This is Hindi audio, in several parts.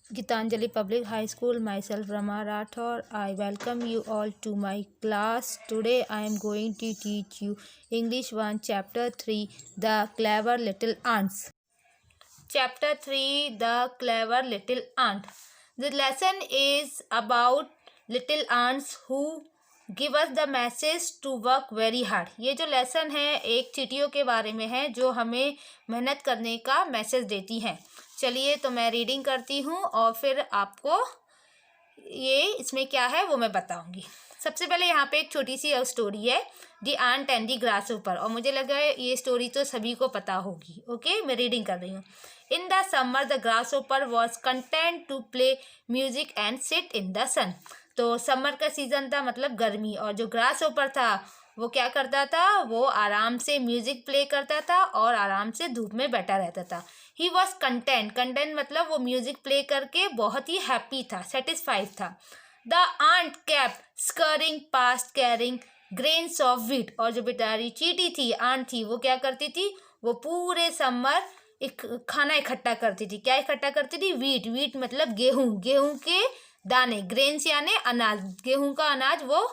Gitanjali Public High School, myself Rama Rathor. I welcome you all to my class. Today I am going to teach you English 1 Chapter 3 The Clever Little Ants. Chapter 3 The Clever Little Ant. The lesson is about little ants who give us the message to work very hard. ये जो लेसन है एक चींटियों के बारे में है जो हमें मेहनत करने का मैसेज देती हैं. चलिए तो मैं रीडिंग करती हूँ और फिर आपको ये इसमें क्या है वो मैं बताऊंगी. सबसे पहले यहाँ पे एक छोटी सी स्टोरी है, दी आंट एंड दी ग्रास ऊपर, और मुझे लगा ये स्टोरी तो सभी को पता होगी. ओके, मैं रीडिंग कर रही हूँ. In the summer the grass ऊपर was content to play music and sit in the sun. तो समर का सीजन था, मतलब गर्मी, और जो ग्रास ऊपर था वो क्या करता था, वो आराम से म्यूजिक प्ले करता था और आराम से धूप में बैठा रहता था. ही वॉज कंटेंट मतलब वो म्यूजिक प्ले करके बहुत ही हैप्पी था, सेटिस्फाइड था. The ant kept scurrying past carrying grains of wheat. और जो बेचारी चींटी थी, आंट थी, वो क्या करती थी, वो पूरे समर एक खाना इकट्ठा करती थी. क्या इकट्ठा करती थी, व्हीट मतलब गेहूं के दाने, ग्रेन्स यानी अनाज, गेहूं का अनाज वो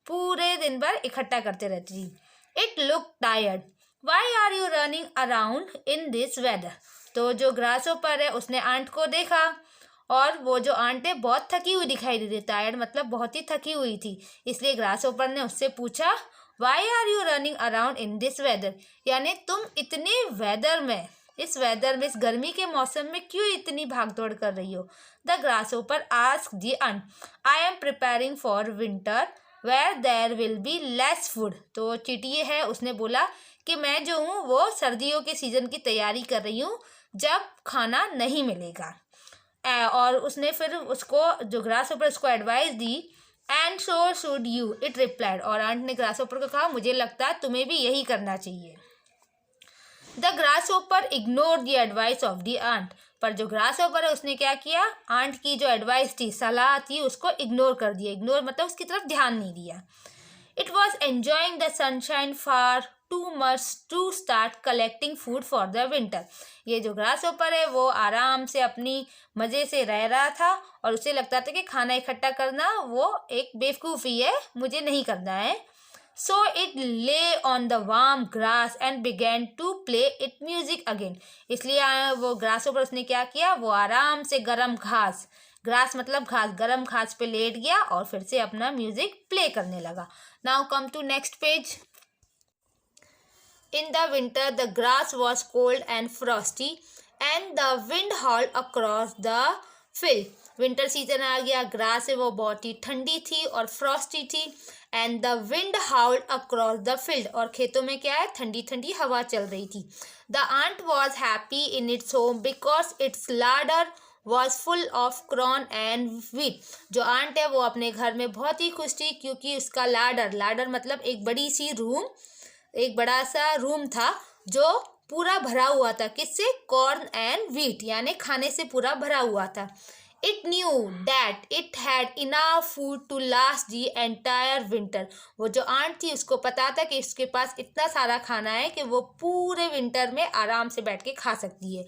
पूरे दिन भर इकट्ठा करते रहती थी. It look tired, why are you running around in this weather. तो जो ग्रासों पर है उसने आंट को देखा और वो जो आंट है बहुत थकी हुई दिखाई दे रही. टायर्ड मतलब बहुत ही थकी हुई थी. इसलिए ग्रासोपर ने उससे पूछा, why are you running around in this weather, यानी तुम इतने वेदर में, इस वेदर में, इस गर्मी के मौसम में क्यों इतनी भागदौड़ कर रही हो. The grasshopper asked the ant, I am preparing for winter where there will be less food. तो चींटी है, उसने बोला कि मैं जो हूँ वो सर्दियों के सीज़न की तैयारी कर रही हूँ जब खाना नहीं मिलेगा. और उसने फिर उसको, जो ग्रास ऊपर, उसको advice the. And so should you, it replied. और आंट ने ग्रास ऊपर को कहा, मुझे लगता है तुम्हें भी यही करना चाहिए. द ग्रास ऊपर ignore the advice of the ant. पर जो ग्रास ऊपर है उसने क्या किया, आंट की जो एडवाइस थी, सलाह थी, उसको इग्नोर कर दिया. इग्नोर मतलब उसकी तरफ ध्यान नहीं दिया. It was enjoying the sunshine far too much to start collecting food for the winter. ये जो ग्रास ऊपर है वो आराम से अपनी मज़े से रह रहा था और उसे लगता था कि खाना इकट्ठा करना वो एक बेवकूफ़ी है, मुझे नहीं करना है. So it lay on the warm grass and began to play it music again. इसलिए वो ग्रास ऊपर उसने क्या किया, वो आराम से गर्म घास, ग्रास मतलब घास, गर्म घास पे लेट गया और फिर से अपना म्यूजिक प्ले करने लगा. Now come to next page. In the winter, the grass was cold and frosty, and the wind howled across the field. Winter season आ गया, ग्रास है वो बहुत ही ठंडी थी और फ्रॉस्टी थी. And the wind howled across the field, और खेतों में क्या है, ठंडी ठंडी हवा चल रही थी. The ant was happy in its home because its larder was full of corn and wheat. जो आंट है वो अपने घर में बहुत ही खुश थी क्योंकि उसका लाडर मतलब एक बड़ी सी रूम, एक बड़ा सा रूम था जो पूरा भरा हुआ था. किससे, कॉर्न एंड व्हीट, यानी खाने से पूरा भरा हुआ था. It knew that it had enough food to last the entire winter. वो जो आंट थी उसको पता था कि इसके पास इतना सारा खाना है कि वो पूरे विंटर में आराम से बैठ के खा सकती है.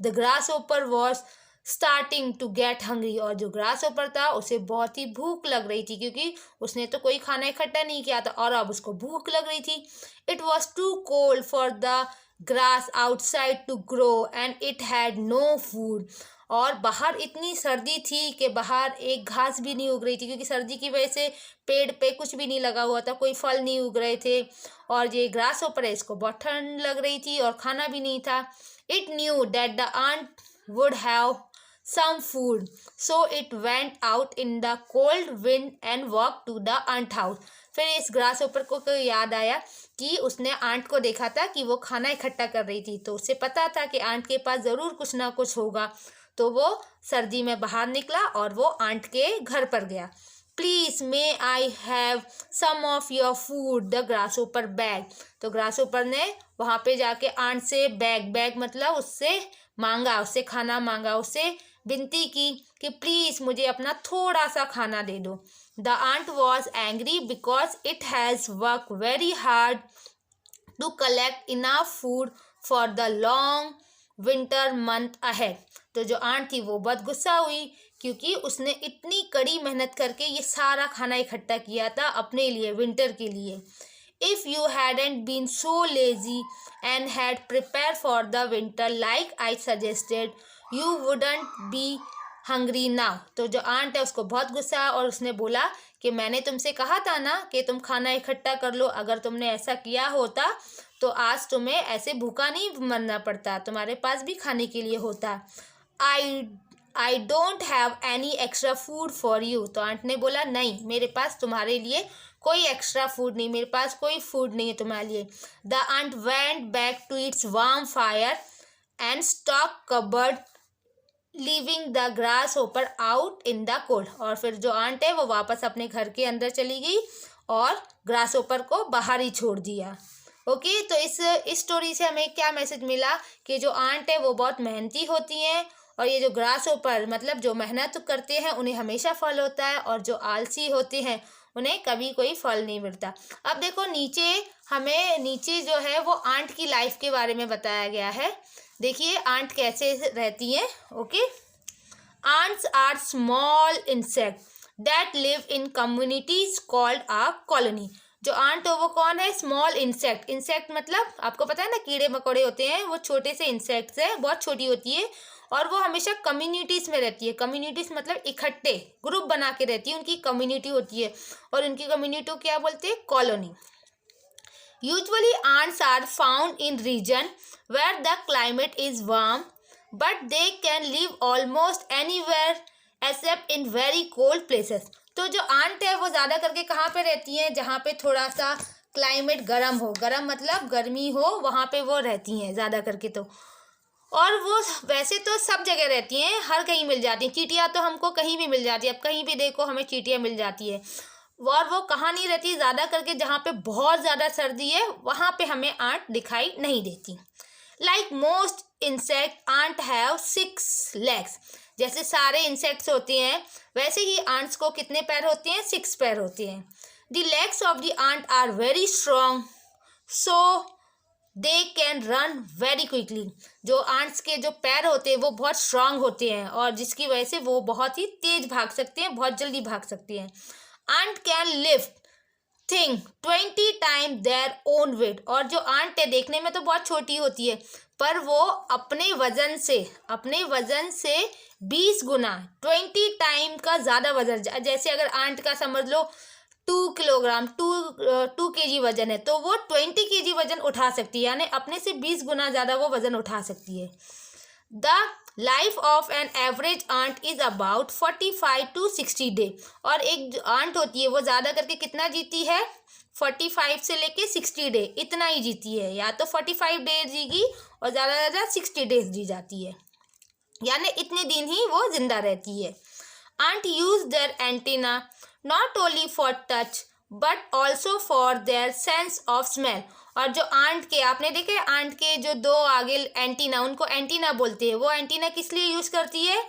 द ग्रास ऊपर was starting to get hungry. और जो ग्रास ऊपर था उसे बहुत ही भूख लग रही थी क्योंकि उसने तो कोई खाना इकट्ठा नहीं किया था और अब उसको भूख लग रही थी. It was too cold for the grass outside to grow and it had no food. और बाहर इतनी सर्दी थी कि बाहर एक घास भी नहीं उग रही थी क्योंकि सर्दी की वजह से पेड़ पे कुछ भी नहीं लगा हुआ था, कोई फल नहीं उग रहे थे. और ये ग्रास ऊपर है, इसको बहुत ठंड लग रही थी और खाना भी नहीं था. It knew that the ant would have some food, so it went out in the cold wind and walked to the ant house. फिर इस ग्रास ऊपर को याद आया कि उसने आंट को देखा था कि वो खाना इकट्ठा कर रही थी, तो उसे पता था कि आंट के पास ज़रूर कुछ ना कुछ होगा. तो वो सर्दी में बाहर निकला और वो आंट के घर पर गया. Please may I have some of your food, the grass ऊपर बैग. तो ग्रास ऊपर ने वहाँ पे जाके आंट से बैग मतलब उससे मांगा, उससे खाना मांगा, उससे विनती की कि प्लीज़ मुझे अपना थोड़ा सा खाना दे दो. The ant was angry because it has work very hard to collect enough food for the long winter month ahead. तो जो आंट थी वो बहुत गुस्सा हुई क्योंकि उसने इतनी कड़ी मेहनत करके ये सारा खाना इकट्ठा किया था अपने लिए, विंटर के लिए. If you hadn't been so lazy and had prepared for the winter like I suggested, you wouldn't be hungry now. तो जो आंट है उसको बहुत गुस्सा है और उसने बोला कि मैंने तुमसे कहा था ना कि तुम खाना इकट्ठा कर लो, अगर तुमने ऐसा किया होता तो आज तुम्हें ऐसे भूखा नहीं मरना पड़ता, तुम्हारे पास भी खाने के लिए होता. I don't have any extra food for you. तो आंट ने बोला नहीं, मेरे पास तुम्हारे लिए कोई एक्स्ट्रा फूड नहीं, मेरे पास कोई फूड नहीं है तुम्हारे लिए. The ant went back to its warm fire and stock cupboard leaving the grasshopper out in the cold. और फिर जो आंट है वो वापस अपने घर के अंदर चली गई और ग्रास होपर को बाहर ही छोड़ दिया. ओके, तो इस स्टोरी से हमें क्या मैसेज मिला कि जो आंट है वो बहुत मेहनती होती हैं और ये जो ग्रास होपर मतलब जो मेहनत करते हैं उन्हें हमेशा फल होता है और जो आलसी होते हैं उन्हें कभी कोई फल नहीं मिलता. अब देखो नीचे जो है वो आंट की लाइफ के बारे में बताया गया है. देखिए आंट कैसे रहती हैं. Okay, ants are small insect that live in communities called a colony. जो आंट हो वो कौन है? Small insect. इंसेक्ट मतलब आपको पता है ना, कीड़े मकोड़े होते हैं, वो छोटे से इंसेक्ट्स है, बहुत छोटी होती है और वो हमेशा कम्युनिटीज़ में रहती है. कम्युनिटीज़ मतलब इकट्ठे ग्रुप बना के रहती है, उनकी कम्युनिटी होती है और उनकी कम्युनिटी को क्या बोलते हैं? Colony. Usually ants are found in region where the climate is warm but they can live almost anywhere except in very cold places. तो जो आंट है वो ज़्यादा करके कहाँ पे रहती हैं? जहाँ पे थोड़ा सा क्लाइमेट गर्म हो, गर्म मतलब गर्मी हो, वहाँ पे वो रहती हैं ज़्यादा करके. तो और वो वैसे तो सब जगह रहती हैं, हर कहीं मिल जाती हैं. चींटियाँ तो हमको कहीं भी मिल जाती है, अब कहीं भी देखो हमें चींटियाँ मिल जाती है. और वो कहाँ नहीं रहती? ज़्यादा करके जहाँ पे बहुत ज़्यादा सर्दी है वहाँ पे हमें आंट दिखाई नहीं देती. Like most insect ant have 6 legs. जैसे सारे इंसेक्ट्स होते हैं वैसे ही आंट्स को कितने पैर होते हैं? 6 पैर होते हैं. The legs of the ant are very strong so they can run very quickly. जो आंट्स के जो पैर होते हैं वो बहुत स्ट्रांग होते हैं और जिसकी वजह से वो बहुत ही तेज भाग सकते हैं, बहुत जल्दी भाग सकते हैं. Ant can lift thing 20 time their own weight. और जो आंट है देखने में तो बहुत छोटी होती है पर वो अपने वजन से 20 गुना 20 टाइम का ज़्यादा वजन. जैसे अगर आंट का समझ लो 2 किलोग्राम 2 kg वजन है तो वो 20 kg वजन उठा सकती है, यानी अपने से 20 गुना ज़्यादा वो वजन उठा सकती है. The life of an average ant is about 45 to 60 day. और एक जो आंट होती है वो ज़्यादा करके कितना जीती है? 45 से लेके 60 डे इतना ही जीती है. या तो 45 डेज जीगी और ज़्यादा से ज़्यादा 60 डेज जी जाती है, यानी इतने दिन ही वो जिंदा रहती है. Ant use their antenna not only for touch but also for their sense of smell. और जो आंट के आपने देखे आंट के जो 2 आगे एंटीना, उनको एंटीना बोलते हैं. वो एंटीना किस लिए यूज़ करती है?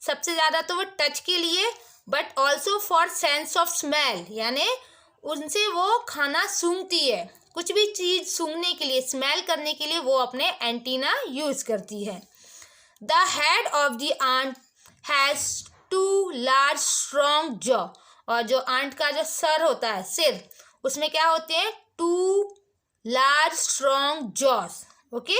सबसे ज़्यादा तो वो टच के लिए but also for sense of smell, यानी उनसे वो खाना सूंघती है. कुछ भी चीज़ सूंघने के लिए, स्मेल करने के लिए वो अपने एंटीना यूज़ करती है. The head of the ant has 2 large strong jaw. और जो आंट का जो सर होता है, सिर, उसमें क्या होते हैं? 2 large strong jaws. Okay,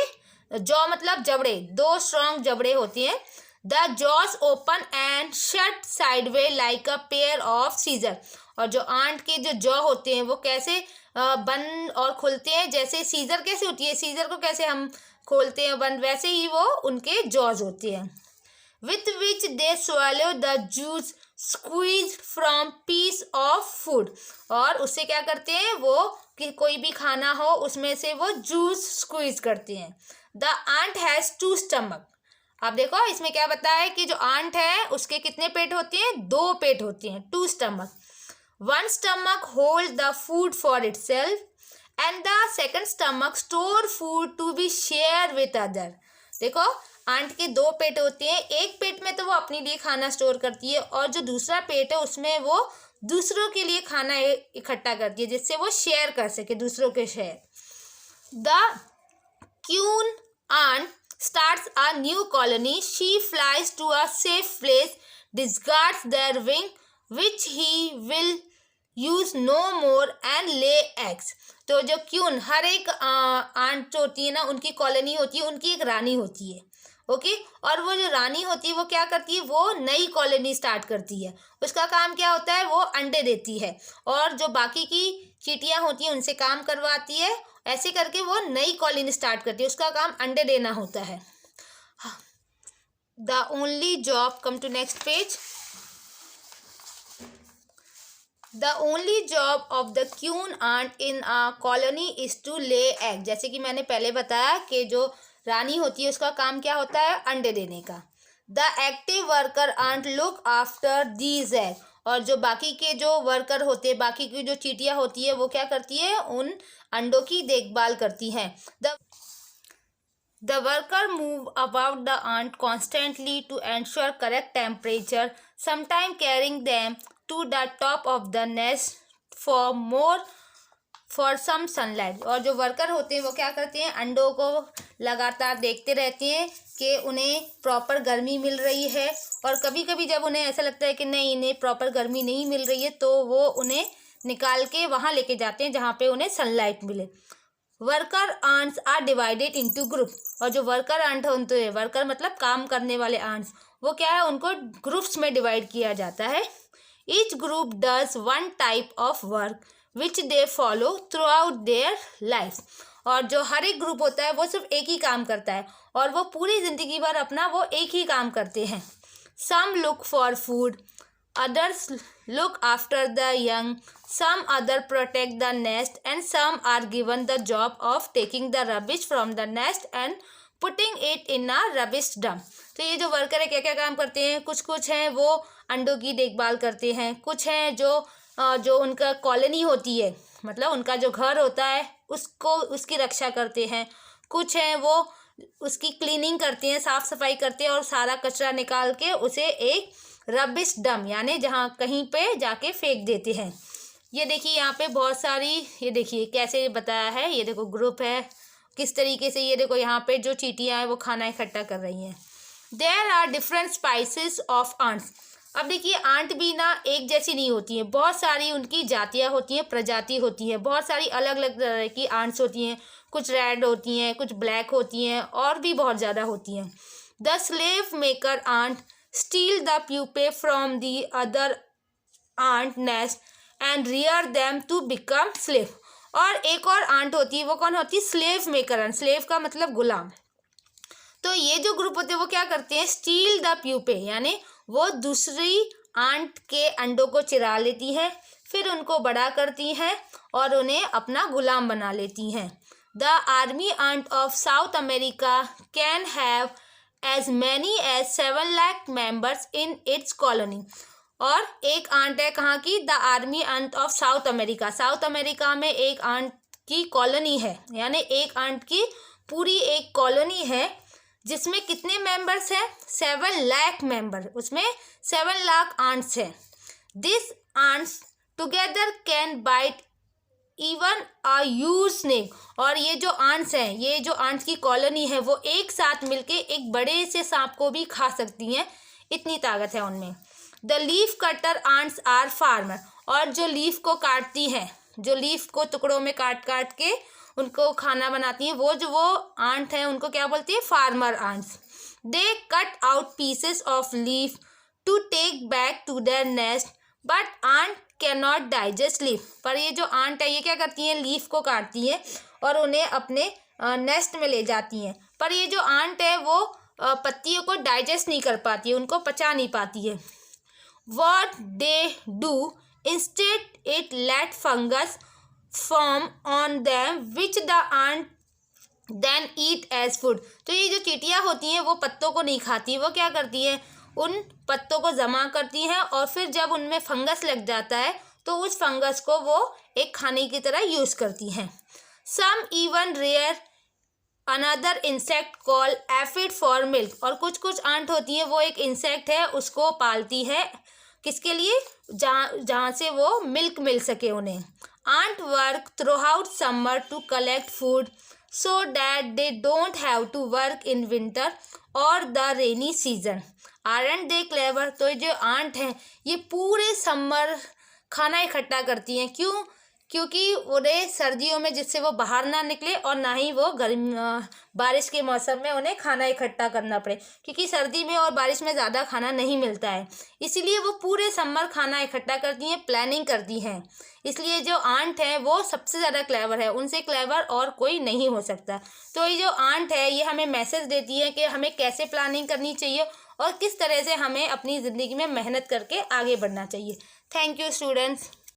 jaw मतलब जबड़े, 2 स्ट्रॉन्ग जबड़े होते हैं. The jaws open and shut sideway like a pair of scissor. और जो आंट के जो जॉ होते हैं वो कैसे बंद और खुलते हैं? जैसे सीजर कैसे होती है, सीजर को कैसे हम खोलते हैं बंद, वैसे ही वो उनके जॉज होते हैं. with which they swallow the juice squeezed from piece of food. और उससे क्या करते हैं वो कि कोई भी खाना हो उसमें से वो जूस स्क्वीज करते हैं. The ant has 2 stomach. आप देखो इसमें क्या बताया है कि जो आंट है उसके कितने पेट होते हैं? 2 पेट होते हैं, 2 stomach. One stomach holds the food for itself and the second stomach store food to be shared with other. देखो आंट के 2 पेट होते हैं, एक पेट में तो वो अपने लिए खाना स्टोर करती है और जो दूसरा पेट है उसमें वो दूसरों के लिए खाना इकट्ठा करती है जिससे वो शेयर कर सके दूसरों के share. The queen ant starts a new colony. She flies to a safe place, discards their wing, which he will use no more, and lay eggs. तो जो क्यून, हर एक आंट जो होती है ना, उनकी कॉलोनी होती है, उनकी एक रानी होती है, ओके। और वो जो रानी होती है वो क्या करती है, वो नई कॉलोनी स्टार्ट करती है। उसका काम क्या होता है, वो अंडे देती है और जो बाकी की चींटियां होती हैं उनसे काम करवाती है। ऐसे करके वो नई कॉलोनी स्टार्ट करती है, उसका काम अंडे देना होता है। The only job, come to next page. The only job of the queen ant in a colony is to lay egg. जैसे कि मैंने पहले बताया कि जो रानी होती है उसका काम क्या होता है, अंडे देने का। The active worker ant look after these egg. और जो बाकी के जो वर्कर होते हैं, बाकी की जो चींटियां होती है, वो क्या करती है, उन अंडों की देखभाल करती हैं। The worker move about the ant constantly to ensure correct temperature, sometimes carrying them to the top of the nest for some sunlight. और जो वर्कर होते हैं वो क्या करते हैं, अंडों को लगातार देखते रहते हैं कि उन्हें प्रॉपर गर्मी मिल रही है। और कभी कभी जब उन्हें ऐसा लगता है कि नहीं, इन्हें प्रॉपर गर्मी नहीं मिल रही है, तो वो उन्हें निकाल के वहाँ लेके जाते हैं जहाँ पे उन्हें सनलाइट मिले। Worker ants are divided into group. और जो वर्कर आंट होते हैं, वर्कर मतलब काम करने वाले आंट्स, वो क्या है, उनको ग्रुप्स में डिवाइड किया जाता है। Each group does one type of work which they follow through out their life. और जो हर एक ग्रुप होता है वो सिर्फ एक ही काम करता है और वो पूरी ज़िंदगी भर अपना वो एक ही काम करते हैं। Some look for food, others look after the young, some other protect the nest, and some are given the job of taking the rubbish from the nest and putting it in a rubbish dump. तो ये जो वर्कर है क्या क्या काम करते हैं, कुछ हैं वो अंडों की देखभाल करते हैं, कुछ हैं जो उनका कॉलोनी होती है, मतलब उनका जो घर होता है उसको उसकी रक्षा करते हैं, कुछ हैं वो उसकी क्लीनिंग करते हैं, साफ़ सफाई करते हैं और सारा कचरा निकाल के उसे एक रबिश डम यानी जहाँ कहीं पे जाके फेंक देते हैं। ये देखिए यहाँ पे बहुत सारी, ये देखिए कैसे बताया है, ये देखो ग्रुप है किस तरीके से, ये देखो यहाँ पे जो चींटियाँ हैं वो खाना इकट्ठा कर रही हैं। There are different species of ants. अब देखिए आंट भी ना एक जैसी नहीं होती हैं, बहुत सारी उनकी जातियाँ होती हैं, प्रजाति होती हैं, बहुत सारी अलग अलग तरह की आंट्स होती हैं, कुछ रेड होती हैं, कुछ ब्लैक होती हैं और भी बहुत ज़्यादा होती हैं। The slave maker ant steal the pupae from the other ant nest and rear them to become slave. और एक और आंट होती है, वो कौन होती है, स्लेव मेकर आंट। स्लेव का मतलब गुलाम। तो ये जो ग्रुप होते हैं वो क्या करते हैं, स्टील द प्यूपे यानी वो दूसरी आंट के अंडों को चिरा लेती है, फिर उनको बड़ा करती हैं और उन्हें अपना गुलाम बना लेती हैं। The army ant of South America can have as many as 7 lakh members in its colony. और एक आंट है कहाँ की, the army ant of South America. South America में एक आंट की कॉलोनी है, यानी एक आंट की पूरी एक कॉलोनी है जिसमें कितने मेंबर्स हैं, 7 लाख मेंबर, उसमें 7 लाख आंट्स हैं। This ants together can bite even a huge snake. और ये जो आंट्स हैं, ये जो आंट्स की कॉलोनी है, वो एक साथ मिलके एक बड़े से सांप को भी खा सकती हैं, इतनी ताकत है उनमें। The leaf cutter ants are farmer. और जो लीफ को काटती हैं, जो लीफ को टुकड़ों में काट काट के उनको खाना बनाती हैं, वो आंट हैं, उनको क्या बोलती है, farmer ants. They cut out pieces of leaf to take back to their nest, but ant can not digest leaf. पर ये जो आंट है ये क्या करती हैं, लीफ को काटती हैं और उन्हें अपने नेस्ट में ले जाती हैं, पर ये जो आंट है वो पत्तियों को डाइजेस्ट नहीं कर पाती है, उनको पचा नहीं पाती है। What they do instead it let fungus form on them which the ant then eat as food. तो ये जो चींटियाँ होती हैं वो पत्तों को नहीं खाती, वो क्या करती हैं, उन पत्तों को जमा करती हैं और फिर जब उनमें फंगस लग जाता है तो उस फंगस को वो एक खाने की तरह यूज़ करती हैं। Some even rear another insect call aphid for milk. और कुछ आंट होती हैं वो एक इंसेक्ट है उसको पालती है, किसके लिए, जहाँ से वो मिल्क मिल सके उन्हें। Ant work throughout summer to collect food, so that they don't have to work in winter or the rainy season. Aren't they clever? तो ये जो आंट हैं ये पूरे समर खाना इकट्ठा करती हैं। क्यों? क्योंकि उन्हें सर्दियों में जिससे वो बाहर ना निकले और ना ही वो बारिश के मौसम में उन्हें खाना इकट्ठा करना पड़े, क्योंकि सर्दी में और बारिश में ज़्यादा खाना नहीं मिलता है। इसीलिए वो पूरे समर खाना इकट्ठा करती हैं, प्लानिंग करती हैं। इसलिए जो आंट है वो सबसे ज़्यादा क्लेवर है, उनसे क्लेवर और कोई नहीं हो सकता। तो ये जो आंट है ये हमें मैसेज देती है कि हमें कैसे प्लानिंग करनी चाहिए और किस तरह से हमें अपनी ज़िंदगी में मेहनत करके आगे बढ़ना चाहिए। Thank you students.